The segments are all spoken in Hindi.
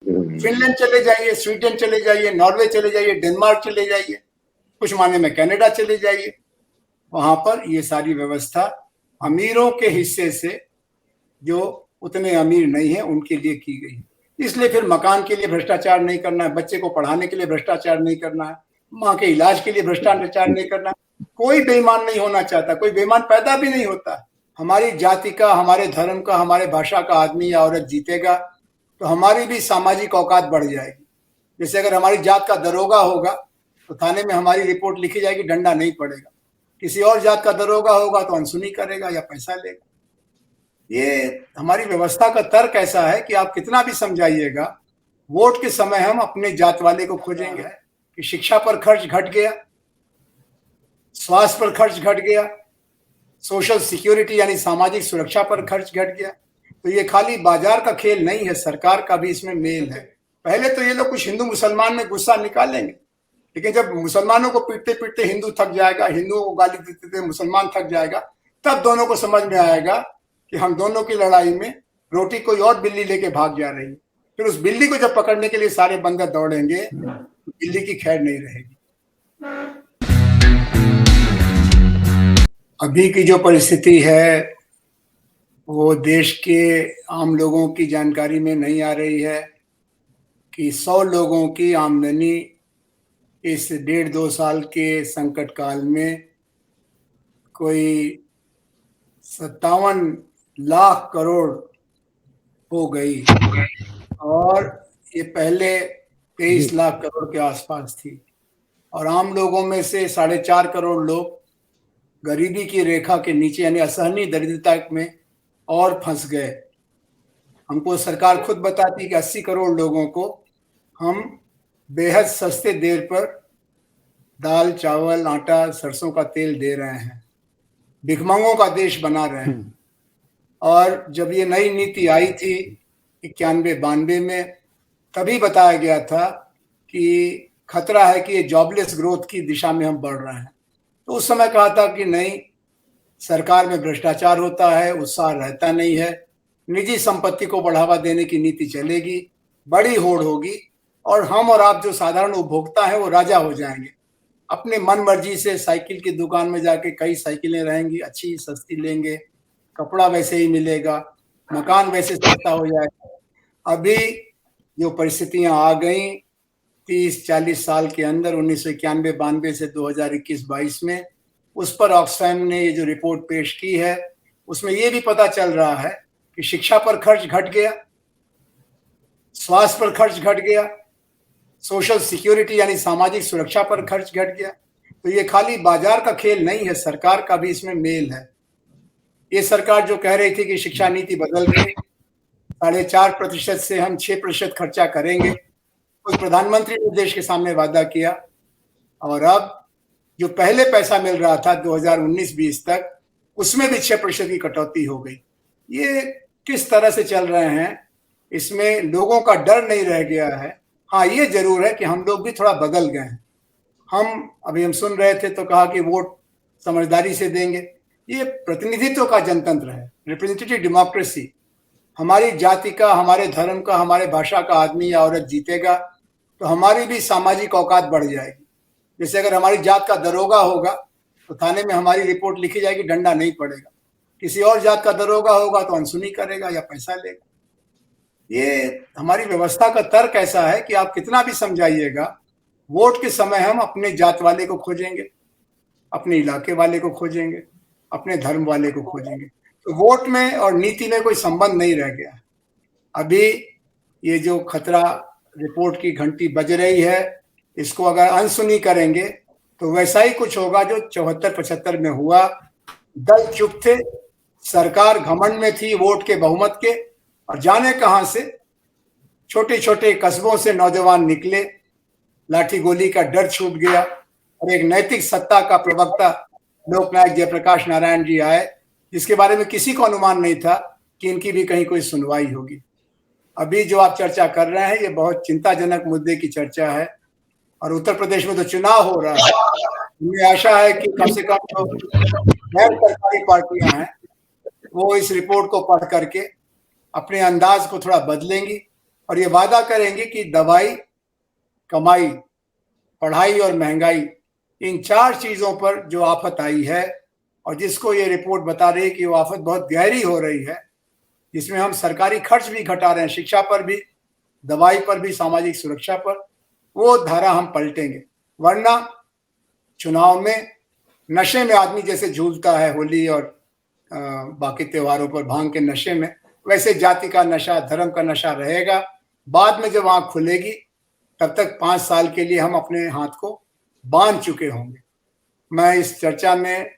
फिनलैंड चले जाइए, स्वीडन चले जाइए, नॉर्वे चले जाइए, डेनमार्क चले जाइए, कुछ मायने में कनाडा चले जाइए, वहां पर ये सारी व्यवस्था अमीरों के हिस्से से जो उतने अमीर नहीं है उनके लिए की गई। इसलिए फिर मकान के लिए भ्रष्टाचार नहीं करना है, बच्चे को पढ़ाने के लिए भ्रष्टाचार नहीं करना है, माँ के इलाज के लिए भ्रष्टाचार नहीं करना। कोई बेईमान नहीं होना चाहता, कोई बेईमान पैदा भी नहीं होता। हमारी जाति का, हमारे धर्म का, हमारे भाषा का आदमी या औरत जीतेगा तो हमारी भी सामाजिक औकात बढ़ जाएगी। जैसे अगर हमारी जात का दरोगा होगा तो थाने में हमारी रिपोर्ट लिखी जाएगी, डंडा नहीं पड़ेगा। किसी और जात का दरोगा होगा तो अनसुनी करेगा या पैसा लेगा। ये हमारी व्यवस्था का तर्क ऐसा है कि आप कितना भी समझाइएगा, वोट के समय हम अपने जात वाले को खोजेंगे। कि शिक्षा पर खर्च घट गया, स्वास्थ्य पर खर्च घट गया, सोशल सिक्योरिटी यानी सामाजिक सुरक्षा पर खर्च घट गया। तो ये खाली बाजार का खेल नहीं है, सरकार का भी इसमें मेल है। पहले तो ये लोग कुछ हिंदू मुसलमान में गुस्सा निकालेंगे, लेकिन जब मुसलमानों को पीटते पीटते हिंदू थक जाएगा, हिंदुओं को गाली देते देते मुसलमान थक जाएगा, तब दोनों को समझ में आएगा कि हम दोनों की लड़ाई में रोटी कोई और बिल्ली लेके भाग जा रही है। फिर उस बिल्ली को जब पकड़ने के लिए सारे बंदर दौड़ेंगे तो बिल्ली की खैर नहीं रहेगी। अभी की जो परिस्थिति है वो देश के आम लोगों की जानकारी में नहीं आ रही है कि 100 लोगों की आमदनी इस 1.5-2 साल के संकट काल में कोई 57 लाख करोड़ हो गई और ये पहले 23 लाख करोड़ के आसपास थी। और आम लोगों में से 4.5 करोड़ लोग गरीबी की रेखा के नीचे यानी असहनीय दरिद्रता में और फंस गए। हमको सरकार खुद बताती कि 80 करोड़ लोगों को हम बेहद सस्ते दर पर दाल, चावल, आटा, सरसों का तेल दे रहे हैं, भिखमंगों का देश बना रहे हैं। और जब ये नई नीति आई थी 91-92 में, तभी बताया गया था कि खतरा है कि ये जॉबलेस ग्रोथ की दिशा में हम बढ़ रहे हैं। तो उस समय कहा था कि नहीं, सरकार में भ्रष्टाचार होता है, उत्साह रहता नहीं है, निजी संपत्ति को बढ़ावा देने की नीति चलेगी, बड़ी होड़ होगी और हम और आप जो साधारण उपभोक्ता हैं वो राजा हो जाएंगे। अपने मन मर्जी से साइकिल की दुकान में जाके कई साइकिलें रहेंगी, अच्छी सस्ती लेंगे, कपड़ा वैसे ही मिलेगा, मकान वैसे सस्ता हो जाएगा। अभी जो परिस्थितियां आ गई 30-40 साल के अंदर 1991-92 से 2021-22 में, उस पर ऑक्सफैम ने ये जो रिपोर्ट पेश की है उसमें ये भी पता चल रहा है कि शिक्षा पर खर्च घट गया, स्वास्थ्य पर खर्च घट गया, सोशल सिक्योरिटी यानी सामाजिक सुरक्षा पर खर्च घट गया। तो ये खाली बाजार का खेल नहीं है, सरकार का भी इसमें मेल है। ये सरकार जो कह रही थी कि शिक्षा नीति बदल के 4.5% से हम 6% खर्चा करेंगे, उस प्रधानमंत्री ने देश के सामने वादा किया और अब जो पहले पैसा मिल रहा था 2019-20 तक, उसमें भी 6% की कटौती हो गई। ये किस तरह से चल रहे हैं, इसमें लोगों का डर नहीं रह गया है। हाँ, ये जरूर है कि हम लोग भी थोड़ा बदल गए हैं। हम सुन रहे थे तो कहा कि वोट समझदारी से देंगे। ये प्रतिनिधित्व का जनतंत्र है, रिप्रेजेंटेटिव डेमोक्रेसी। हमारी जाति का, हमारे धर्म का, हमारे भाषा का आदमी या औरत जीतेगा तो हमारी भी सामाजिक औकात बढ़ जाएगी। जैसे अगर हमारी जात का दरोगा होगा तो थाने में हमारी रिपोर्ट लिखी जाएगी, डंडा नहीं पड़ेगा। किसी और जात का दरोगा होगा तो अनसुनी करेगा या पैसा लेगा। ये हमारी व्यवस्था का तर्क ऐसा है कि आप कितना भी समझाइएगा, वोट के समय हम अपने जात वाले को खोजेंगे, अपने इलाके वाले को खोजेंगे, अपने धर्म वाले को खोजेंगे। तो वोट में और नीति में कोई संबंध नहीं रह गया। अभी ये जो खतरा रिपोर्ट की घंटी बज रही है, इसको अगर अनसुनी करेंगे तो वैसा ही कुछ होगा जो 74-75 में हुआ। दल चुप थे, सरकार घमंड में थी वोट के बहुमत के, और जाने कहां से छोटे छोटे कस्बों से नौजवान निकले, लाठी गोली का डर छूट गया और एक नैतिक सत्ता का प्रवक्ता लोकनायक जयप्रकाश नारायण जी आए, जिसके बारे में किसी को अनुमान नहीं था कि इनकी भी कहीं कोई सुनवाई होगी। अभी जो आप चर्चा कर रहे हैं ये बहुत चिंताजनक मुद्दे की चर्चा है और उत्तर प्रदेश में तो चुनाव हो रहा है। हमें आशा है कि कम से कम जो गैर सरकारी पार्टियां हैं वो इस रिपोर्ट को पढ़ करके अपने अंदाज को थोड़ा बदलेंगी और ये वादा करेंगे कि दवाई, कमाई, पढ़ाई और महंगाई, इन 4 चीजों पर जो आफत आई है और जिसको ये रिपोर्ट बता रही है कि वो आफत बहुत गहरी हो रही है, जिसमें हम सरकारी खर्च भी घटा रहे हैं, शिक्षा पर भी, दवाई पर भी, सामाजिक सुरक्षा पर, वो धारा हम पलटेंगे। वरना चुनाव में नशे में आदमी जैसे झूलता है होली और बाकी त्योहारों पर भांग के नशे में, वैसे जाति का नशा, धर्म का नशा रहेगा। बाद में जब आंख खुलेगी तब तक 5 साल के लिए हम अपने हाथ को बांध चुके होंगे। मैं इस चर्चा में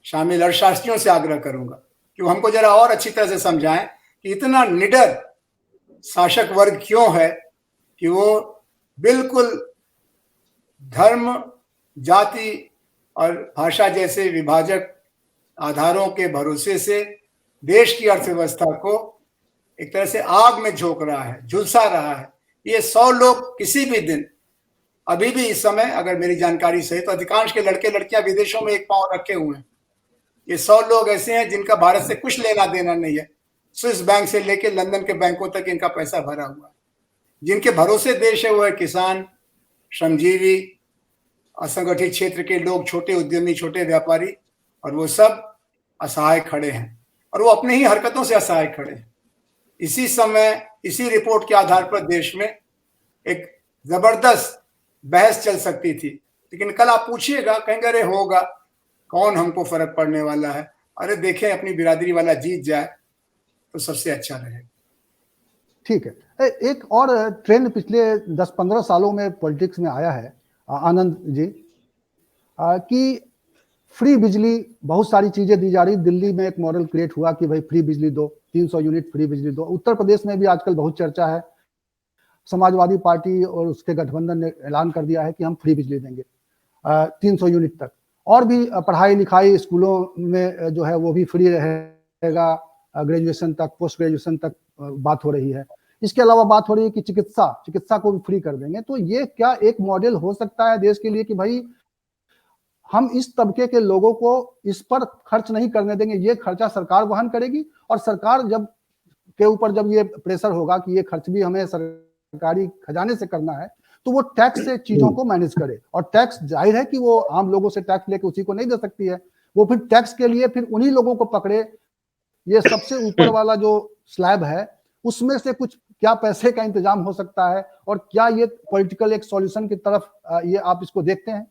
शामिल अर्थशास्त्रियों से आग्रह करूंगा कि वो हमको जरा और अच्छी तरह से समझाएं कि इतना निडर शासक वर्ग क्यों है कि वो बिल्कुल धर्म, जाति और भाषा जैसे विभाजक आधारों के भरोसे से देश की अर्थव्यवस्था को एक तरह से आग में झोंक रहा है, झुलसा रहा है। ये 100 लोग किसी भी दिन, अभी भी इस समय अगर मेरी जानकारी सही तो अधिकांश के लड़के लड़कियां विदेशों में एक पांव रखे हुए हैं। ये 100 लोग ऐसे हैं जिनका भारत से कुछ लेना देना नहीं है। स्विस बैंक से लेकर लंदन के बैंकों तक इनका पैसा भरा हुआ है। जिनके भरोसे देश है वो है किसान, श्रमजीवी, असंगठित क्षेत्र के लोग, छोटे उद्यमी, छोटे व्यापारी, और वो सब असहाय खड़े हैं और वो अपने ही हरकतों से असहाय खड़े हैं। इसी समय इसी रिपोर्ट के आधार पर देश में एक जबरदस्त बहस चल सकती थी, लेकिन कल आप पूछिएगा, कहेंगे अरे होगा, कौन हमको फर्क पड़ने वाला है, अरे देखें अपनी बिरादरी वाला जीत जाए तो सबसे अच्छा रहेगा। ठीक है। एक और ट्रेंड पिछले 10-15 सालों में पॉलिटिक्स में आया है आनंद जी, कि फ्री बिजली, बहुत सारी चीजें दी जा रही। दिल्ली में एक मॉडल क्रिएट हुआ कि भाई फ्री बिजली दो, 300 यूनिट फ्री बिजली दो। उत्तर प्रदेश में भी आजकल बहुत चर्चा है, समाजवादी पार्टी और उसके गठबंधन ने ऐलान कर दिया है कि हम फ्री बिजली देंगे 300 यूनिट तक। और भी पढ़ाई लिखाई स्कूलों में जो है वो भी फ्री रहेगा, ग्रेजुएशन तक, पोस्ट ग्रेजुएशन तक बात हो रही है। इसके अलावा बात हो रही है कि चिकित्सा को भी फ्री कर देंगे। तो ये क्या एक मॉडल हो सकता है देश के लिए कि भाई हम इस तबके के लोगों को इस पर खर्च नहीं करने देंगे, ये खर्चा सरकार वहन करेगी, और सरकार जब के ऊपर जब ये प्रेशर होगा कि ये खर्च भी हमें सरकारी खजाने से करना है, तो वो टैक्स से चीजों को मैनेज करे। और टैक्स जाहिर है कि वो आम लोगों से टैक्स लेके उसी को नहीं दे सकती है, वो फिर टैक्स के लिए फिर उन्हीं लोगों को पकड़े। ये सबसे ऊपर वाला जो स्लैब है उसमें से कुछ क्या पैसे का इंतजाम हो सकता है, और क्या ये पॉलिटिकल एक सॉल्यूशन की तरफ ये आप इसको देखते हैं?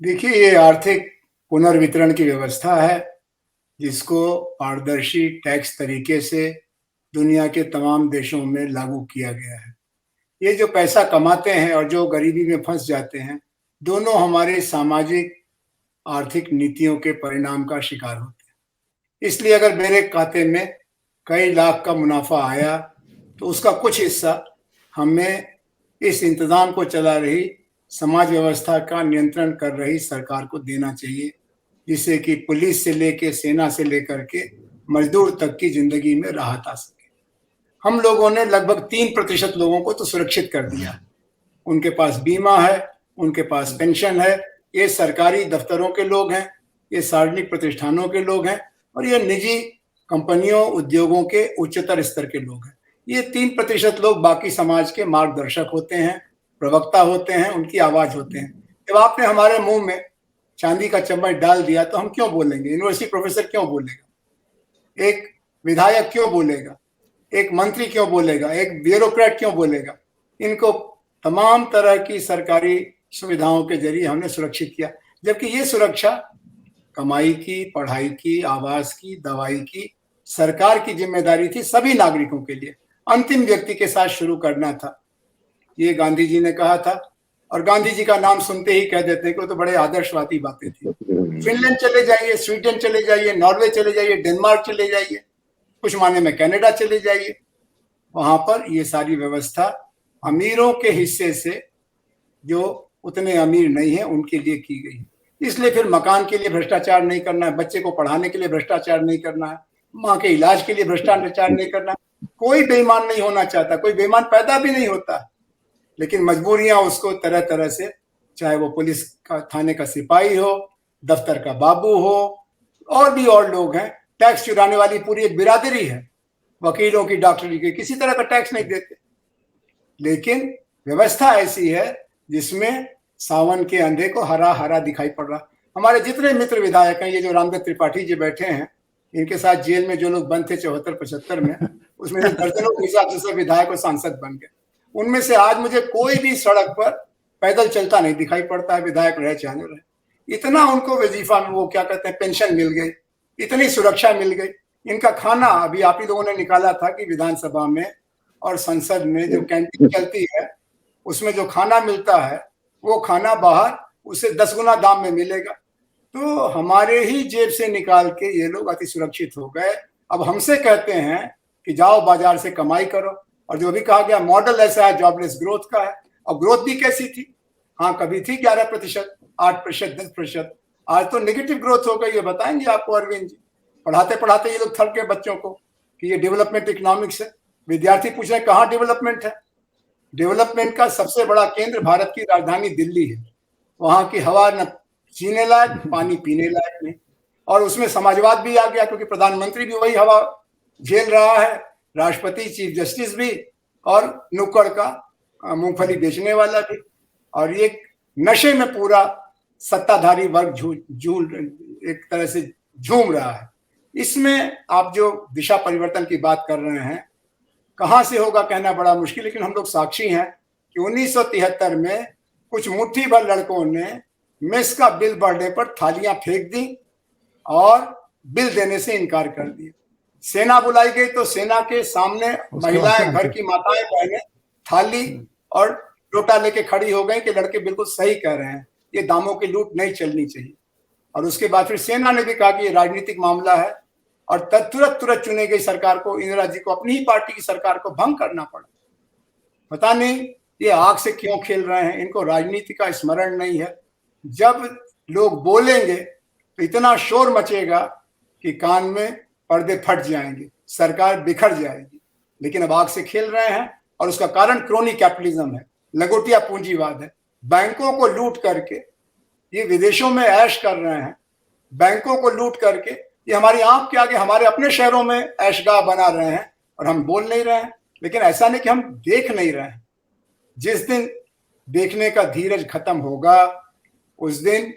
देखिए, ये आर्थिक पुनर्वितरण की व्यवस्था है जिसको पारदर्शी टैक्स तरीके से दुनिया के तमाम देशों में लागू किया गया है। ये जो पैसा कमाते हैं और जो गरीबी में फंस जाते हैं, दोनों हमारे सामाजिक आर्थिक नीतियों के परिणाम का शिकार होते हैं। इसलिए अगर मेरे खाते में कई लाख का मुनाफा आया तो उसका कुछ हिस्सा हमें इस इंतजाम को चला रही, समाज व्यवस्था का नियंत्रण कर रही सरकार को देना चाहिए, जिससे कि पुलिस से लेके, सेना से लेकर के मजदूर तक की जिंदगी में राहत आ सके। हम लोगों ने लगभग 3% लोगों को तो सुरक्षित कर दिया। उनके पास बीमा है, उनके पास पेंशन है। ये सरकारी दफ्तरों के लोग हैं, ये सार्वजनिक प्रतिष्ठानों के लोग हैं, और ये निजी कंपनियों, उद्योगों के उच्चतर स्तर के लोग हैं। ये 3% लोग बाकी समाज के मार्गदर्शक होते हैं, प्रवक्ता होते हैं, उनकी आवाज होते हैं। जब आपने हमारे मुंह में चांदी का चम्मच डाल दिया तो हम क्यों बोलेंगे? यूनिवर्सिटी प्रोफेसर क्यों बोलेगा? एक विधायक क्यों बोलेगा? एक मंत्री क्यों बोलेगा? एक ब्यूरोक्रेट क्यों बोलेगा? इनको तमाम तरह की सरकारी सुविधाओं के जरिए हमने सुरक्षित किया, जबकि ये सुरक्षा कमाई की, पढ़ाई की, आवास की, दवाई की सरकार की जिम्मेदारी थी सभी नागरिकों के लिए। अंतिम व्यक्ति के साथ शुरू करना था, ये गांधी जी ने कहा था। और गांधी जी का नाम सुनते ही कह देते हैं कि वो तो बड़े आदर्शवादी बातें थी। फिनलैंड चले जाइए, स्वीडन चले जाइए, नॉर्वे चले जाइए, डेनमार्क चले जाइए, कुछ मायने में कनाडा चले जाइए, वहां पर ये सारी व्यवस्था अमीरों के हिस्से से, जो उतने अमीर नहीं है, उनके लिए की गई। इसलिए फिर मकान के लिए भ्रष्टाचार नहीं करना है, बच्चे को पढ़ाने के लिए भ्रष्टाचार नहीं करना है, माँ के इलाज के लिए भ्रष्टाचार नहीं करना है। कोई बेईमान नहीं होना चाहता, कोई बेईमान पैदा भी नहीं होता, लेकिन मजबूरियां उसको तरह तरह से, चाहे वो पुलिस का, थाने का सिपाही हो, दफ्तर का बाबू हो, और भी और लोग हैं। टैक्स चुराने वाली पूरी एक बिरादरी है, वकीलों की, डॉक्टरी की, किसी तरह का टैक्स नहीं देते। लेकिन व्यवस्था ऐसी है जिसमें सावन के अंधे को हरा हरा दिखाई पड़ रहा। हमारे जितने मित्र विधायक हैं, ये जो रामदेव त्रिपाठी जी बैठे हैं, इनके साथ जेल में जो लोग बंद थे 74-75 में, उसमें से दर्जनों के हिसाब से विधायक और सांसद बन गए। उनमें से आज मुझे कोई भी सड़क पर पैदल चलता नहीं दिखाई पड़ता है, विधायक रहे चाहे रहे। इतना उनको वजीफा में वो क्या कहते हैं पेंशन मिल गई, इतनी सुरक्षा मिल गई। इनका खाना अभी आप ही लोगों ने निकाला था कि विधानसभा में और संसद में जो कैंटीन चलती है उसमें जो खाना मिलता है वो खाना बाहर उससे 10 गुना दाम में मिलेगा। तो हमारे ही जेब से निकाल के ये लोग अति सुरक्षित हो गए। अब हमसे कहते हैं कि जाओ बाजार से कमाई करो। और जो भी कहा गया मॉडल ऐसा है जॉबलेस ग्रोथ का है। और ग्रोथ भी कैसी थी? हाँ, कभी थी 11%, 8%, 10%। आज तो नेगेटिव ग्रोथ हो गई है। बताएंगे आपको अरविंद जी। पढ़ाते पढ़ाते ये लोग थक गए बच्चों को कि ये डेवलपमेंट इकोनॉमिक्स है। विद्यार्थी पूछ रहे कहाँ डेवलपमेंट है? डेवलपमेंट का सबसे बड़ा केंद्र भारत की राजधानी दिल्ली है। वहां की हवा न जीने लायक, पानी पीने लायक नहीं। और उसमें समाजवाद भी आ गया क्योंकि प्रधानमंत्री भी वही हवा झेल रहा है, राष्ट्रपति, चीफ जस्टिस भी, और नुक्कड़ का मूंगफली बेचने वाला भी। और ये नशे में पूरा सत्ताधारी वर्ग एक तरह से झूम रहा है। इसमें आप जो दिशा परिवर्तन की बात कर रहे हैं, कहां से होगा कहना बड़ा मुश्किल, लेकिन हम लोग साक्षी हैं कि 1973 में कुछ मुट्ठी भर लड़कों ने मेस का बिल बढ़ने पर थालियां फेंक दी और बिल देने से इनकार कर दिया। सेना बुलाई गई तो सेना के सामने महिलाएं, घर की माताएं बहनें थाली और लोटा लेके खड़ी हो गई कि लड़के बिल्कुल सही कह रहे हैं, ये दामों की लूट नहीं चलनी चाहिए। और उसके बाद फिर सेना ने भी कहा कि ये राजनीतिक मामला है और तुरंत चुनी गई सरकार को, इंदिरा जी को, अपनी ही पार्टी की सरकार को भंग करना पड़ा। पता नहीं ये आग से क्यों खेल रहे हैं, इनको राजनीति का स्मरण नहीं है। जब लोग बोलेंगे तो इतना शोर मचेगा कि कान में पर्दे फट जाएंगे, सरकार बिखर जाएगी। लेकिन अब आग से खेल रहे हैं और उसका कारण क्रोनी कैपिटलिज्म है, लंगोटिया पूंजीवाद है। बैंकों को लूट करके ये विदेशों में ऐश कर रहे हैं, बैंकों को लूट करके ये हमारी आंख के आगे हमारे अपने शहरों में ऐशगाह बना रहे हैं और हम बोल नहीं रहे हैं। लेकिन ऐसा नहीं कि हम देख नहीं रहे हैं। जिस दिन देखने का धीरज खत्म होगा उस दिन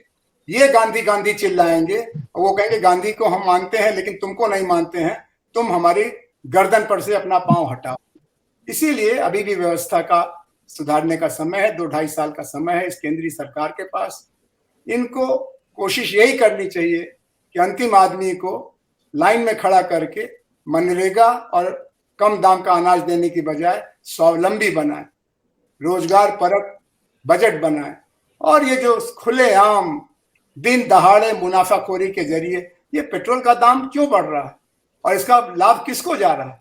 ये गांधी गांधी चिल्लाएंगे और वो कहेंगे गांधी को हम मानते हैं लेकिन तुमको नहीं मानते हैं, तुम हमारी गर्दन पर से अपना पांव हटाओ। इसीलिए अभी भी व्यवस्था का सुधारने का समय है, 2-2.5 साल का समय है इस केंद्रीय सरकार के पास। इनको कोशिश यही करनी चाहिए कि अंतिम आदमी को लाइन में खड़ा करके मनरेगा और कम दाम का अनाज देने की बजाय स्वावलंबी बनाए, रोजगार परक बजट बनाए। और ये जो खुलेआम दिन दहाड़े मुनाफाखोरी के जरिए ये पेट्रोल का दाम क्यों बढ़ रहा है और इसका लाभ किसको जा रहा है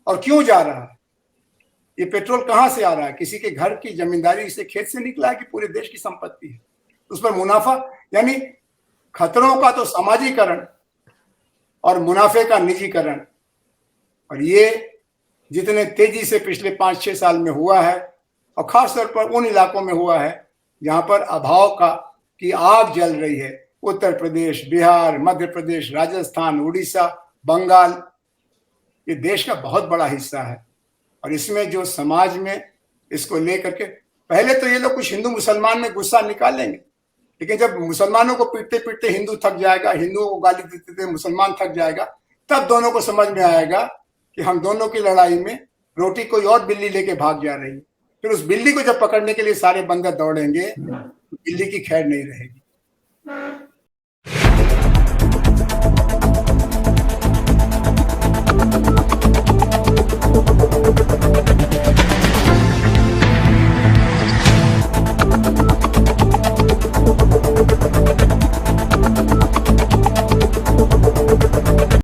और क्यों जा रहा है? ये पेट्रोल कहां से आ रहा है? किसी के घर की जमींदारी से, खेत से निकला है कि पूरे देश की संपत्ति है? उस पर मुनाफा, यानी खतरों का तो सामाजिकरण और मुनाफे का निजीकरण। और ये जितने तेजी से पिछले 5-6 साल में हुआ है और खास तौर पर उन इलाकों में हुआ है जहां पर अभाव की आग जल रही है, उत्तर प्रदेश, बिहार, मध्य प्रदेश, राजस्थान, उड़ीसा, बंगाल, ये देश का बहुत बड़ा हिस्सा है। और इसमें जो समाज में इसको लेकर के पहले तो ये लोग कुछ हिंदू मुसलमान में गुस्सा निकालेंगे, लेकिन जब मुसलमानों को पीटते पीटते हिंदू थक जाएगा, हिंदुओं को गाली देते देते मुसलमान थक जाएगा, तब दोनों को समझ में आएगा कि हम दोनों की लड़ाई में रोटी कोई और बिल्ली लेके भाग जा रही है। फिर उस बिल्ली को जब पकड़ने के लिए सारे बंदर दौड़ेंगे, बिल्ली की खैर नहीं रहेगी।